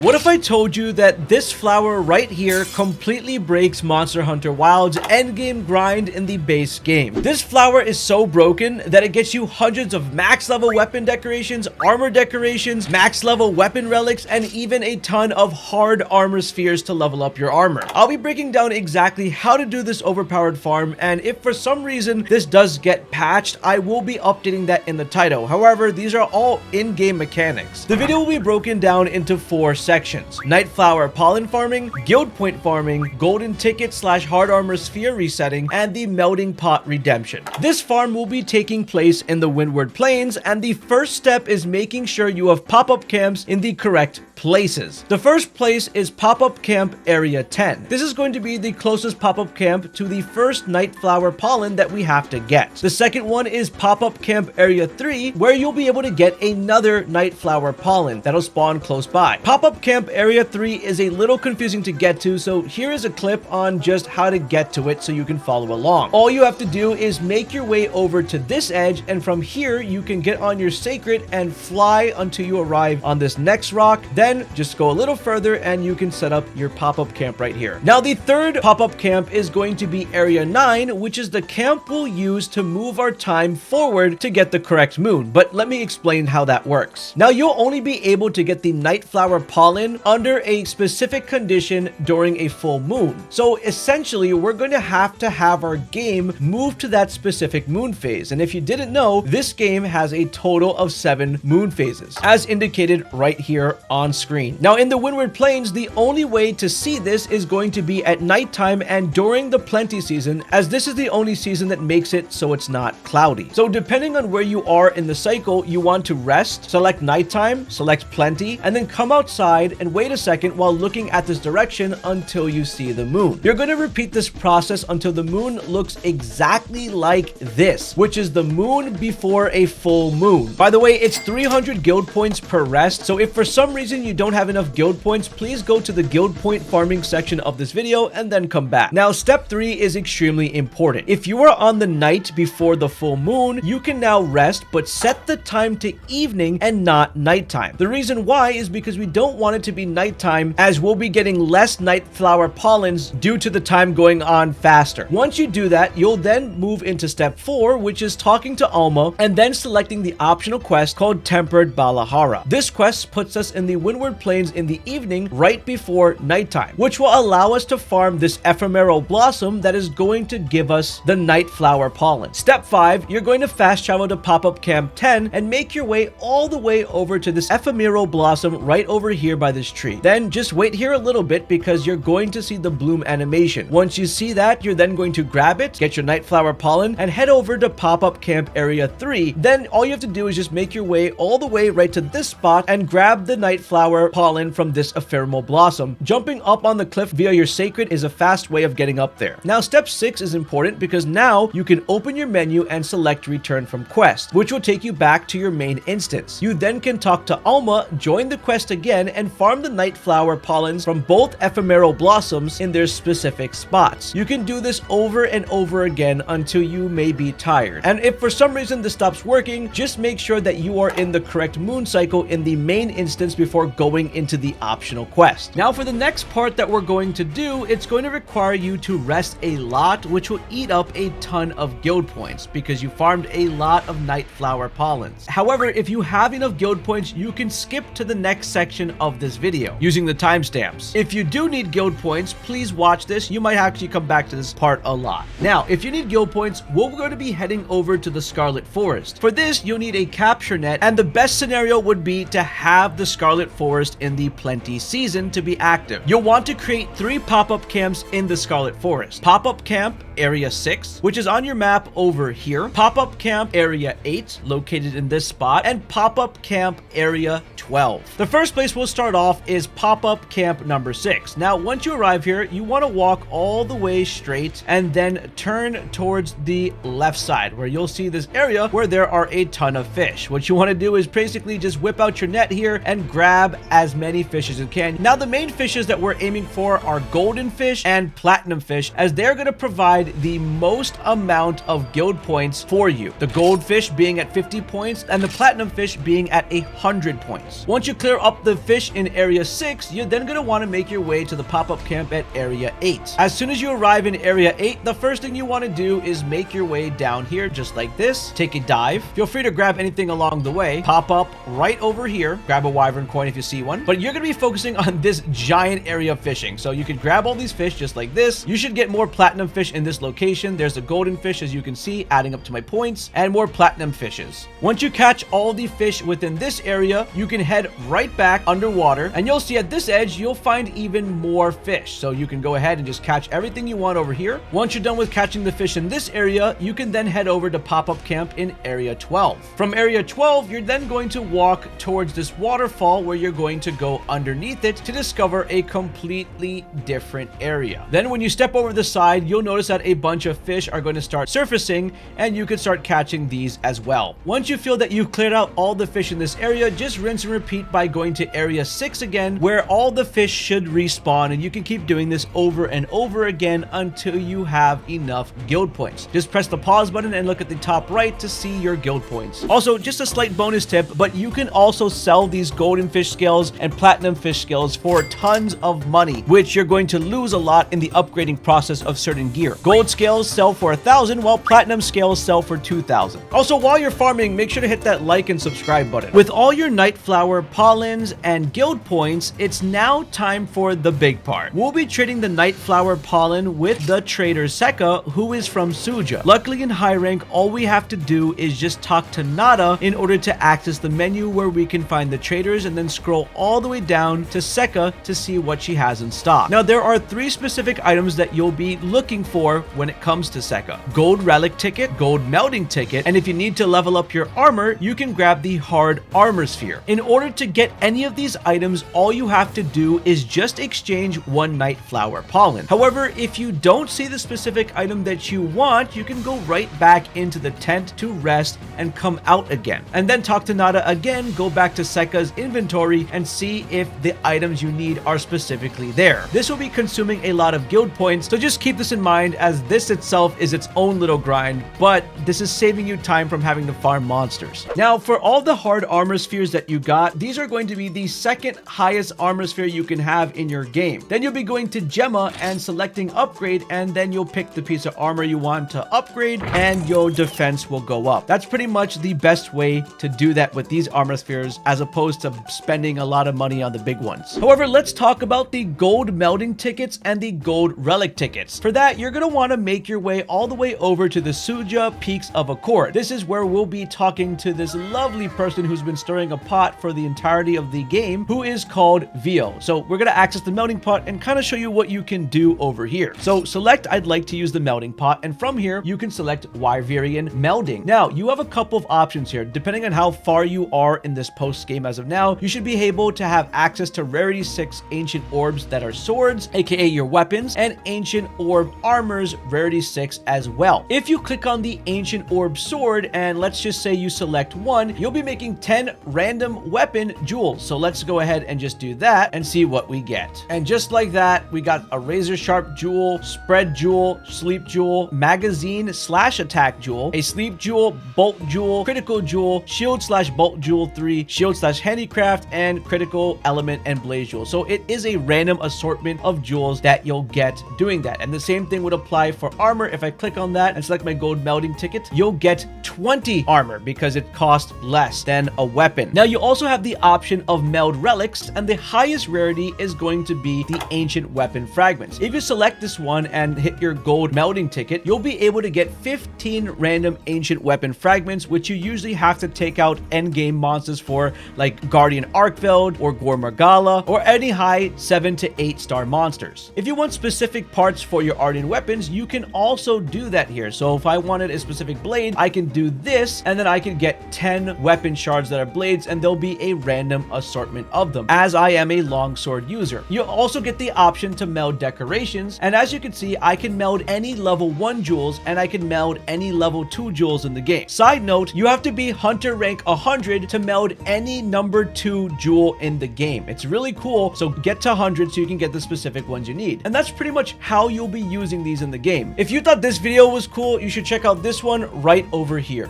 What if I told you that this flower right here completely breaks Monster Hunter Wild's endgame grind in the base game? This flower is so broken that it gets you hundreds of max level weapon decorations, armor decorations, max level weapon relics, and even a ton of hard armor spheres to level up your armor. I'll be breaking down exactly how to do this overpowered farm, and if for some reason this does get patched, I will be updating that in the title. However, these are all in-game mechanics. The video will be broken down into 4 sections. Nightflower pollen farming, guild point farming, golden ticket / hard armor sphere resetting, and the Melding Pot Redemption. This farm will be taking place in the Windward Plains, and the first step is making sure you have pop-up camps in the correct places. The first place is pop-up camp area 10. This is going to be the closest pop-up camp to the first Nightflower pollen that we have to get. The second one is pop-up camp area 3, where you'll be able to get another Nightflower pollen that'll spawn close by. Pop-up camp area 3 is a little confusing to get to, so here is a clip on just how to get to it so you can follow along. All you have to do is make your way over to this edge, and from here you can get on your sacred and fly until you arrive on this next rock. Then just go a little further and you can set up your pop-up camp right here. Now the third pop-up camp is going to be area 9, which is the camp we'll use to move our time forward to get the correct moon. But let me explain how that works. Now you'll only be able to get the Nightflower pollen under a specific condition during a full moon. So essentially we're going to have our game move to that specific moon phase. And if you didn't know, this game has a total of 7 moon phases, as indicated right here on screen. Now in the Windward Plains, the only way to see this is going to be at nighttime and during the plenty season, as this is the only season that makes it so it's not cloudy. So depending on where you are in the cycle, you want to rest, select nighttime, select plenty, and then come outside and wait a second while looking at this direction until you see the moon. You're going to repeat this process until the moon looks exactly like this, which is the moon before a full moon. By the way, it's 300 guild points per rest, so if for some reason you don't have enough guild points, please go to the guild point farming section of this video and then come back. Now step 3 is extremely important. If you are on the night before the full moon, you can now rest, but set the time to evening and not nighttime. The reason why is because we don't want it to be nighttime, as we'll be getting less Nightflower pollens due to the time going on faster. Once you do that, you'll then move into step 4, which is talking to Alma and then selecting the optional quest called Tempered Balahara. This quest puts us in the Windward Plains in the evening right before nighttime, which will allow us to farm this ephemeral blossom that is going to give us the Nightflower pollen. Step 5, you're going to fast travel to pop-up camp 10 and make your way all the way over to this ephemeral blossom right over here by this tree. Then just wait here a little bit because you're going to see the bloom animation. Once you see that, you're then going to grab it, get your Nightflower pollen, and head over to pop-up camp area 3. Then all you have to do is just make your way all the way right to this spot and grab the Nightflower pollen from this ephemeral blossom. Jumping up on the cliff via your sacred is a fast way of getting up there. Now step 6 is important because now you can open your menu and select return from quest, which will take you back to your main instance. You then can talk to Alma, join the quest again, and farm the Nightflower pollens from both ephemeral blossoms in their specific spots. You can do this over and over again until you may be tired. And if for some reason this stops working, just make sure that you are in the correct moon cycle in the main instance before going into the optional quest. Now for the next part that we're going to do, it's going to require you to rest a lot, which will eat up a ton of guild points because you farmed a lot of Nightflower pollens. However, if you have enough guild points, you can skip to the next section of this video using the timestamps. If you do need guild points, please watch this. You might actually come back to this part a lot. Now, if you need guild points, we're going to be heading over to the Scarlet Forest. For this, you'll need a capture net, and the best scenario would be to have the Scarlet Forest in the plenty season to be active. You'll want to create 3 pop-up camps in the Scarlet Forest. Pop-up camp area 6, which is on your map over here. Pop-up camp area 8, located in this spot, and pop-up camp area 12. The first place we'll start off is pop-up camp number 6. Now, once you arrive here, you want to walk all the way straight and then turn towards the left side, where you'll see this area where there are a ton of fish. What you want to do is basically just whip out your net here and grab as many fish as you can. Now, the main fishes that we're aiming for are golden fish and platinum fish, as they're going to provide the most amount of guild points for you. The goldfish being at 50 points and the platinum fish being at 100 points. Once you clear up the fish fish in area 6, you're then going to want to make your way to the pop-up camp at area 8. As soon as you arrive in area 8, the first thing you want to do is make your way down here just like this. Take a dive. Feel free to grab anything along the way. Pop up right over here. Grab a wyvern coin if you see one. But you're going to be focusing on this giant area of fishing. So you can grab all these fish just like this. You should get more platinum fish in this location. There's a golden fish, as you can see, adding up to my points, and more platinum fishes. Once you catch all the fish within this area, you can head right back underwater, and you'll see at this edge, you'll find even more fish. So you can go ahead and just catch everything you want over here. Once you're done with catching the fish in this area, you can then head over to pop-up camp in area 12. From area 12, you're then going to walk towards this waterfall where you're going to go underneath it to discover a completely different area. Then when you step over the side, you'll notice that a bunch of fish are going to start surfacing, and you can start catching these as well. Once you feel that you've cleared out all the fish in this area, just rinse and repeat by going to area 6 again, where all the fish should respawn, and you can keep doing this over and over again until you have enough guild points. Just press the pause button and look at the top right to see your guild points. Also, just a slight bonus tip, but you can also sell these golden fish scales and platinum fish scales for tons of money, which you're going to lose a lot in the upgrading process of certain gear. Gold scales sell for 1,000, while platinum scales sell for 2,000. Also, while you're farming, make sure to hit that like and subscribe button. With all your Nightflower, Pollens, and guild points, it's now time for the big part. We'll be trading the Nightflower Pollen with the trader Seka, who is from Suja. Luckily in high rank, all we have to do is just talk to Nada in order to access the menu where we can find the traders, and then scroll all the way down to Seka to see what she has in stock. Now, there are 3 specific items that you'll be looking for when it comes to Seka: gold relic ticket, gold melding ticket, and if you need to level up your armor, you can grab the hard armor sphere. In order to get any of these items, all you have to do is just exchange one Nightflower Pollen. However, if you don't see the specific item that you want, you can go right back into the tent to rest and come out again, and then talk to Nada again, go back to Seka's inventory and see if the items you need are specifically there. This will be consuming a lot of guild points, so just keep this in mind, as this itself is its own little grind, but this is saving you time from having to farm monsters. Now, for all the hard armor spheres that you got, these are going to be the second highest armor sphere you can have in your game. Then you'll be going to Gemma and selecting upgrade, and then you'll pick the piece of armor you want to upgrade, and your defense will go up. That's pretty much the best way to do that with these armor spheres, as opposed to spending a lot of money on the big ones. However, let's talk about the gold melding tickets and the gold relic tickets. For that, you're going to want to make your way all the way over to the Suja Peaks of Accord. This is where we'll be talking to this lovely person who's been stirring a pot for the entirety of the game, who is called Vio. So we're going to access the melting pot and kind of show you what you can do over here. So select I'd like to use the melting pot, and from here you can select Wyverian melding. Now, you have a couple of options here. Depending on how far you are in this post game as of now, you should be able to have access to rarity 6 ancient orbs that are swords, aka your weapons, and ancient orb armors rarity 6 as well. If you click on the ancient orb sword, and let's just say you select one, you'll be making 10 random weapon jewels. So let's go ahead and just do that and see what we get. And just like that, we got a razor sharp jewel, spread jewel, sleep jewel, magazine slash attack jewel, a sleep jewel, bolt jewel, critical jewel, shield slash bolt jewel 3, shield slash handicraft, and critical element and blaze jewel. So it is a random assortment of jewels that you'll get doing that. And the same thing would apply for armor. If I click on that and select my gold melding ticket, you'll get 20 armor because it costs less than a weapon. Now, you also have the option of meld relics, and the highest rarity is going to be the ancient weapon fragments. If you select this one and hit your gold melding ticket, you'll be able to get 15 random ancient weapon fragments, which you usually have to take out endgame monsters for, like Guardian Arkveld or Gormagala, or any high 7 to 8 star monsters. If you want specific parts for your Arden weapons, you can also do that here. So if I wanted a specific blade, I can do this, and then I can get 10 weapon shards that are blades, and there'll be a random assortment of them, as I am a longsword user. You'll also get the option to meld decorations, and as you can see, I can meld any level 1 jewels, and I can meld any level 2 jewels in the game. Side note, you have to be hunter rank 100 to meld any number 2 jewel in the game. It's really cool, so get to 100 so you can get the specific ones you need. And that's pretty much how you'll be using these in the game. If you thought this video was cool, you should check out this one right over here.